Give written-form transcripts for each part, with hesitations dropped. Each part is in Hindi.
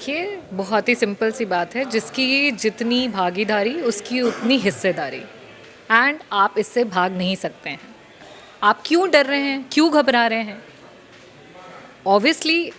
देखिए, बहुत ही सिंपल सी बात है, जिसकी जितनी भागीदारी उसकी उतनी हिस्सेदारी। एंड आप इससे भाग नहीं सकते हैं। आप क्यों डर रहे हैं, क्यों घबरा रहे हैं? ऑब्वियसली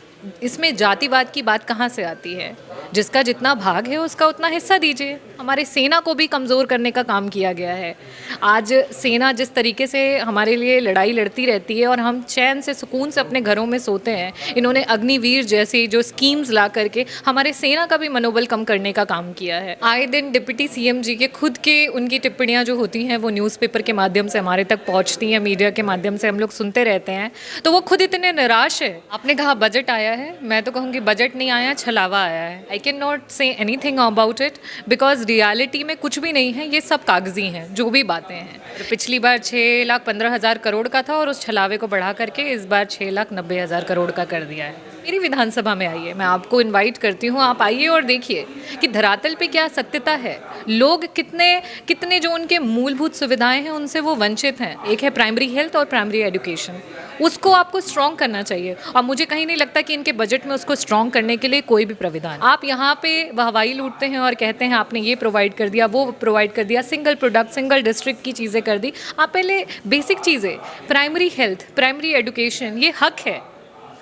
इसमें जातिवाद की बात कहाँ से आती है? जिसका जितना भाग है उसका उतना हिस्सा दीजिए। हमारे सेना को भी कमज़ोर करने का काम किया गया है। आज सेना जिस तरीके से हमारे लिए लड़ाई लड़ती रहती है और हम चैन से सुकून से अपने घरों में सोते हैं, इन्होंने अग्निवीर जैसी जो स्कीम्स ला करके हमारे सेना का भी मनोबल कम करने का काम किया है। आए दिन डिप्टी सीएम जी के खुद के उनकी टिप्पणियाँ जो होती हैं वो न्यूज़पेपर के माध्यम से हमारे तक पहुँचती हैं, मीडिया के माध्यम से हम लोग सुनते रहते हैं, तो वो खुद इतने निराश है। आपने कहा बजट आया है, मैं तो कहूँगी बजट नहीं आया, छलावा आया है। I can not say anything about it because reality में कुछ भी नहीं है, ये सब कागजी हैं जो भी बातें हैं। पिछली बार 6,15,000 करोड़ का था और उस छलावे को बढ़ा करके इस बार 6,90,000 करोड़ का कर दिया है। मेरी विधानसभा में आइए, मैं आपको इनवाइट करती हूँ, आप आइए और देखिए कि धरातल पे क्या सत्यता है। लोग कितने कितने जो उनके मूलभूत सुविधाएं हैं उनसे वो वंचित हैं। एक है प्राइमरी हेल्थ और प्राइमरी एजुकेशन, उसको आपको स्ट्रॉन्ग करना चाहिए और मुझे कहीं नहीं लगता कि इनके बजट में उसको स्ट्रॉन्ग करने के लिए कोई भी प्राविधान। आप यहाँ पे हवाई लूटते हैं और कहते हैं आपने ये प्रोवाइड कर दिया, वो प्रोवाइड कर दिया, सिंगल प्रोडक्ट सिंगल डिस्ट्रिक्ट की चीज़ें कर दी। आप पहले बेसिक चीज़ें, प्राइमरी हेल्थ, प्राइमरी एजुकेशन, ये हक है,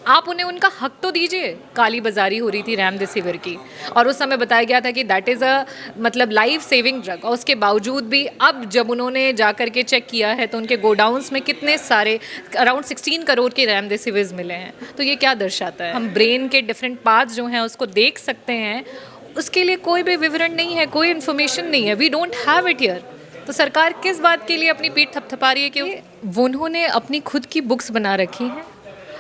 आप उन्हें उनका हक तो दीजिए। काली बाजारी हो रही थी रेमडेसिविर की और उस समय बताया गया था कि दैट इज़ अ मतलब लाइफ सेविंग ड्रग, और उसके बावजूद भी अब जब उन्होंने जा कर के चेक किया है तो उनके गोडाउंस में कितने सारे अराउंड 16 करोड़ के रेमडेसिविर मिले हैं। तो ये क्या दर्शाता है? हम ब्रेन के डिफरेंट पार्ट्स जो हैं उसको देख सकते हैं, उसके लिए कोई भी विवरण नहीं है, कोई इन्फॉर्मेशन नहीं है। We don't have it here. तो सरकार किस बात के लिए अपनी पीठ थपथपा रही है? कि उन्होंने अपनी खुद की बुक्स बना रखी हैं,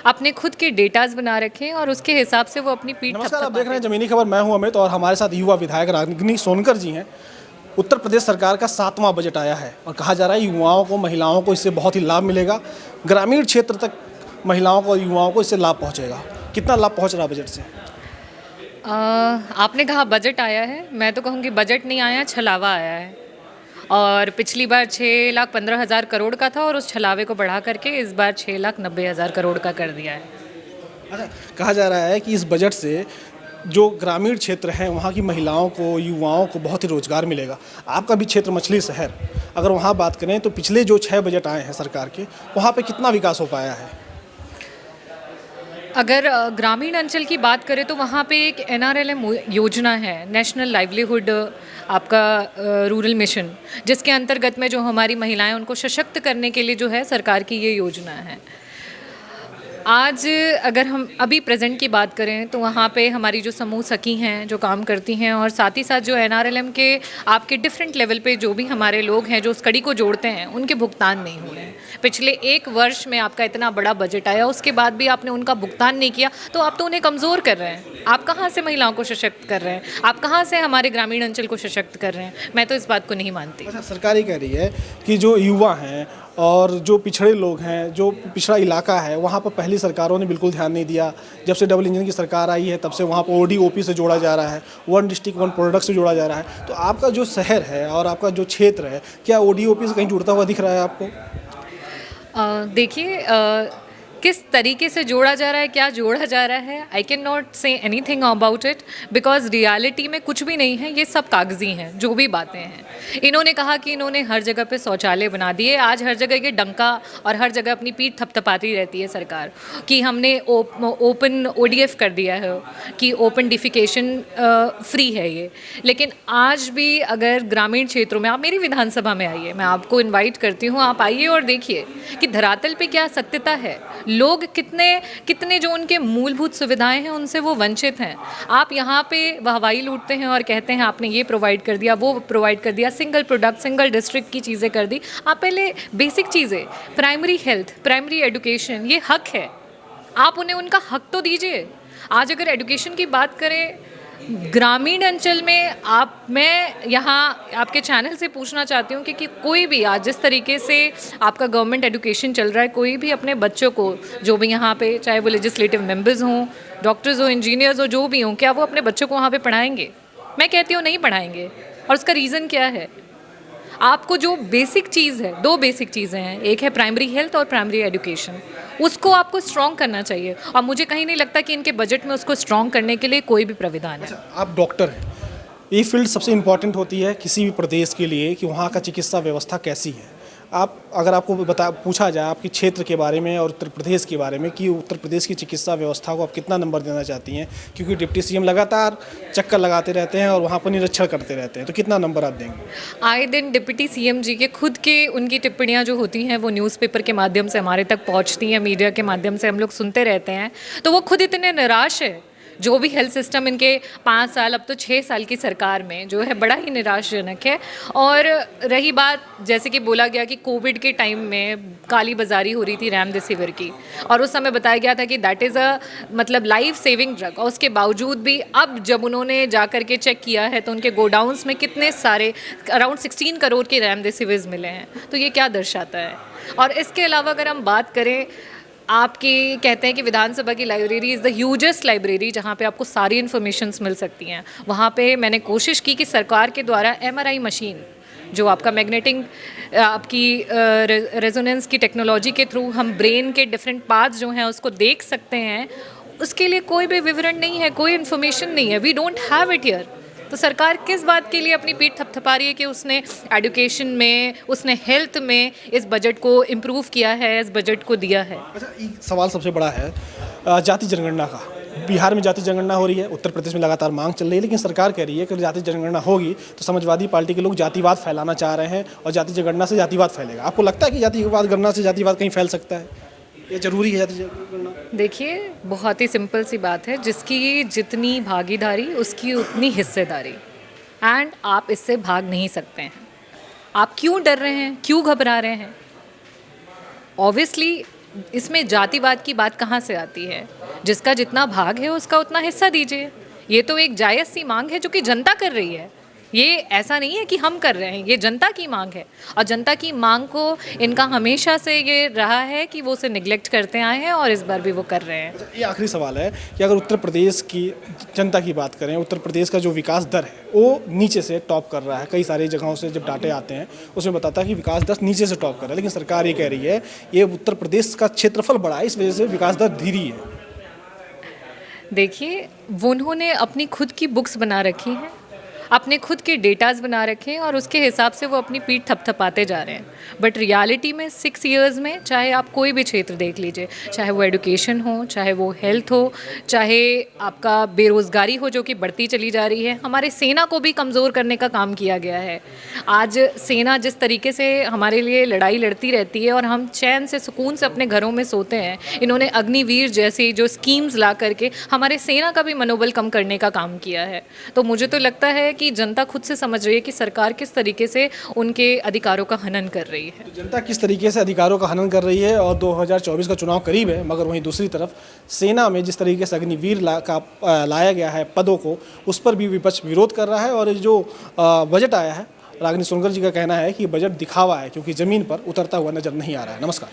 अपने खुद के डेटाज बना रखे हैं और उसके हिसाब से वो अपनी पीठ नमस्कार, आप देख रहे हैं ज़मीनी खबर। मैं हूं अमित और हमारे साथ युवा विधायक रागिनी सोनकर जी हैं। उत्तर प्रदेश सरकार का 7वां बजट आया है और कहा जा रहा है युवाओं को, महिलाओं को इससे बहुत ही लाभ मिलेगा। ग्रामीण क्षेत्र तक महिलाओं को और युवाओं को इससे लाभ पहुँचेगा। कितना लाभ पहुँच रहा है बजट से? आपने कहा बजट आया है, मैं तो कहूँगी बजट नहीं आया, छलावा आया है। और पिछली बार 6,15,000 करोड़ का था और उस छलावे को बढ़ा करके इस बार 6,90,000 करोड़ का कर दिया है। अच्छा, कहा जा रहा है कि इस बजट से जो ग्रामीण क्षेत्र हैं वहाँ की महिलाओं को, युवाओं को बहुत ही रोज़गार मिलेगा। आपका भी क्षेत्र मछली शहर, अगर वहाँ बात करें तो पिछले जो 6 बजट आए हैं सरकार के, वहाँ पे कितना विकास हो पाया है? अगर ग्रामीण अंचल की बात करें तो वहाँ पे एक NRLM योजना है, नेशनल लाइवलीहुड आपका रूरल मिशन, जिसके अंतर्गत में जो हमारी महिलाएं उनको सशक्त करने के लिए जो है सरकार की ये योजना है। आज अगर हम अभी प्रेजेंट की बात करें तो वहाँ पे हमारी जो समूह सखी हैं जो काम करती हैं, और साथ ही साथ जो NRLM के आपके डिफरेंट लेवल पे जो भी हमारे लोग हैं जो उस कड़ी को जोड़ते हैं, उनके भुगतान नहीं हो रहे हैं। पिछले 1 वर्ष में आपका इतना बड़ा बजट आया, उसके बाद भी आपने उनका भुगतान नहीं किया, तो आप तो उन्हें कमज़ोर कर रहे हैं। आप कहाँ से महिलाओं को सशक्त कर रहे हैं? आप कहाँ से हमारे ग्रामीण अंचल को सशक्त कर रहे हैं? मैं तो इस बात को नहीं मानती। अच्छा, सरकार ये कह रही है कि जो युवा हैं और जो पिछड़े लोग हैं, जो पिछड़ा इलाका है, वहाँ पर पहली सरकारों ने बिल्कुल ध्यान नहीं दिया। जब से डबल इंजन की सरकार आई है तब से वहाँ पर ODOP से जोड़ा जा रहा है, 1 डिस्ट्रिक्ट 1 प्रोडक्ट से जोड़ा जा रहा है। तो आपका जो शहर है और आपका जो क्षेत्र है, क्या ODOP से कहीं जुड़ता हुआ दिख रहा है आपको? देखिए, किस तरीके से जोड़ा जा रहा है, क्या जोड़ा जा रहा है, I can not say anything about it because reality में कुछ भी नहीं है, ये सब कागजी हैं जो भी बातें हैं। इन्होंने कहा कि इन्होंने हर जगह पे शौचालय बना दिए, आज हर जगह ये डंका और हर जगह अपनी पीठ थपथपाती रहती है सरकार कि हमने ओपन ODF कर दिया है, कि ओपन डिफिकेशन फ्री है ये। लेकिन आज भी अगर ग्रामीण क्षेत्रों में, आप मेरी विधानसभा में आइए, मैं आपको इन्वाइट करती हूँ, आप आइए और देखिए कि धरातल पे क्या सत्यता है। लोग कितने कितने जो उनके मूलभूत सुविधाएं हैं उनसे वो वंचित हैं। आप यहाँ पे हवाई लूटते हैं और कहते हैं आपने ये प्रोवाइड कर दिया, वो प्रोवाइड कर दिया, सिंगल प्रोडक्ट सिंगल डिस्ट्रिक्ट की चीज़ें कर दी। आप पहले बेसिक चीज़ें, प्राइमरी हेल्थ, प्राइमरी एजुकेशन, ये हक है, आप उन्हें उनका हक तो दीजिए। आज अगर एजुकेशन की बात करें ग्रामीण अंचल में, मैं यहाँ आपके चैनल से पूछना चाहती हूँ कि कोई भी आज जिस तरीके से आपका गवर्नमेंट एजुकेशन चल रहा है, कोई भी अपने बच्चों को, जो भी यहाँ पे, चाहे वो लेजिस्लेटिव मेंबर्स हों, डॉक्टर्स हो, इंजीनियर्स हो, जो भी हों, क्या वो अपने बच्चों को वहाँ पे पढ़ाएंगे? मैं कहती हूँ नहीं पढ़ाएंगे। और उसका रीज़न क्या है? आपको जो बेसिक चीज़ है, दो बेसिक चीज़ें हैं, एक है प्राइमरी हेल्थ और प्राइमरी एजुकेशन, उसको आपको स्ट्रॉन्ग करना चाहिए। और मुझे कहीं नहीं लगता कि इनके बजट में उसको स्ट्रॉन्ग करने के लिए कोई भी प्राविधान है। आप डॉक्टर हैं, ये फील्ड सबसे इम्पॉर्टेंट होती है किसी भी प्रदेश के लिए कि वहाँ का चिकित्सा व्यवस्था कैसी है। आप अगर आपको पूछा जाए आपके क्षेत्र के बारे में और उत्तर प्रदेश के बारे में कि उत्तर प्रदेश की चिकित्सा व्यवस्था को आप कितना नंबर देना चाहती हैं, क्योंकि डिप्टी सीएम लगातार चक्कर लगाते रहते हैं और वहाँ पर निरीक्षण करते रहते हैं, तो कितना नंबर आप देंगे? आए दिन डिप्टी सीएम जी के खुद के उनकी टिप्पणियां जो होती हैं वो न्यूज़पेपर के माध्यम से हमारे तक पहुंचती हैं, मीडिया के माध्यम से हम लोग सुनते रहते हैं, तो वो खुद इतने निराश है। जो भी हेल्थ सिस्टम इनके 5 साल, अब तो 6 साल की सरकार में जो है, बड़ा ही निराशजनक है। और रही बात, जैसे कि बोला गया कि कोविड के टाइम में काली बाजारी हो रही थी रेमडेसिविर की, और उस समय बताया गया था कि दैट इज़ अ मतलब लाइफ सेविंग ड्रग, और उसके बावजूद भी अब जब उन्होंने जा कर के चेक किया है तो उनके गोडाउंस में कितने सारे अराउंड 16 करोड़ के रेमडेसिविर मिले हैं। तो ये क्या दर्शाता है? और इसके अलावा अगर हम बात करें, आपकी कहते हैं कि विधानसभा की library is the hugest library जहाँ पे आपको सारी इन्फॉर्मेशंस मिल सकती हैं। वहाँ पे मैंने कोशिश की कि सरकार के द्वारा एमआरआई मशीन, जो आपका मैग्नेटिक आपकी रेजोनेंस की टेक्नोलॉजी के थ्रू हम ब्रेन के डिफरेंट पार्ट्स जो हैं उसको देख सकते हैं, उसके लिए कोई भी विवरण नहीं है, कोई इन्फॉर्मेशन नहीं है। We don't have it here. तो सरकार किस बात के लिए अपनी पीठ थपथपा रही है कि उसने एजुकेशन में, उसने हेल्थ में इस बजट को इम्प्रूव किया है, इस बजट को दिया है? अच्छा, एक सवाल सबसे बड़ा है जाति जनगणना का। बिहार में जाति जनगणना हो रही है, उत्तर प्रदेश में लगातार मांग चल रही है, लेकिन सरकार कह रही है कि जाति जनगणना होगी तो समाजवादी पार्टी के लोग जातिवाद फैलाना चाह रहे हैं और जाति जनगणना से जातिवाद फैलेगा। आपको लगता है कि जातिवाद गणना से जातिवाद कहीं फैल सकता है? ये जरूरी है जाति जनगणना? देखिए, बहुत ही सिंपल सी बात है, जिसकी जितनी भागीदारी उसकी उतनी हिस्सेदारी, एंड आप इससे भाग नहीं सकते हैं। आप क्यों डर रहे हैं, क्यों घबरा रहे हैं? ऑब्वियसली इसमें जातिवाद की बात कहाँ से आती है? जिसका जितना भाग है उसका उतना हिस्सा दीजिए। ये तो एक जायज़ सी मांग है जो कि जनता कर रही है। ये ऐसा नहीं है कि हम कर रहे हैं, ये जनता की मांग है, और जनता की मांग को इनका हमेशा से ये रहा है कि वो उसे निगलेक्ट करते आए हैं और इस बार भी वो कर रहे हैं। ये आखिरी सवाल है कि अगर उत्तर प्रदेश की जनता की बात करें, उत्तर प्रदेश का जो विकास दर है वो नीचे से टॉप कर रहा है। कई सारी जगहों से जब डाटे आते हैं उसमें बताता है कि विकास दर नीचे से टॉप कर रहा है, लेकिन सरकार ये कह रही है ये उत्तर प्रदेश का क्षेत्रफल बड़ा है, इस वजह से विकास दर धीरे है। देखिए, उन्होंने अपनी खुद की बुक्स बना रखी हैं, अपने खुद के डेटाज बना रखे हैं, और उसके हिसाब से वो अपनी पीठ थपथपाते जा रहे हैं। बट रियलिटी में 6 इयर्स में चाहे आप कोई भी क्षेत्र देख लीजिए, चाहे वो एजुकेशन हो, चाहे वो हेल्थ हो, चाहे आपका बेरोज़गारी हो जो कि बढ़ती चली जा रही है, हमारे सेना को भी कमज़ोर करने का काम किया गया है। आज सेना जिस तरीके से हमारे लिए लड़ाई लड़ती रहती है और हम चैन से, सुकून से अपने घरों में सोते हैं, इन्होंने अग्निवीर जैसी जो स्कीम्स ला करके हमारे सेना का भी मनोबल कम करने का काम किया है। तो मुझे तो लगता है कि जनता खुद से समझ रही है कि सरकार किस तरीके से उनके अधिकारों का हनन कर रही है। तो जनता किस तरीके से अधिकारों का हनन कर रही है, और 2024 का चुनाव करीब है, मगर वहीं दूसरी तरफ सेना में जिस तरीके से अग्निवीर लाया गया है पदों को, उस पर भी विपक्ष विरोध कर रहा है। और जो बजट आया है, रागिनी सोनकर जी का कहना है कि बजट दिखावा है, क्योंकि ज़मीन पर उतरता हुआ नजर नहीं आ रहा है। नमस्कार।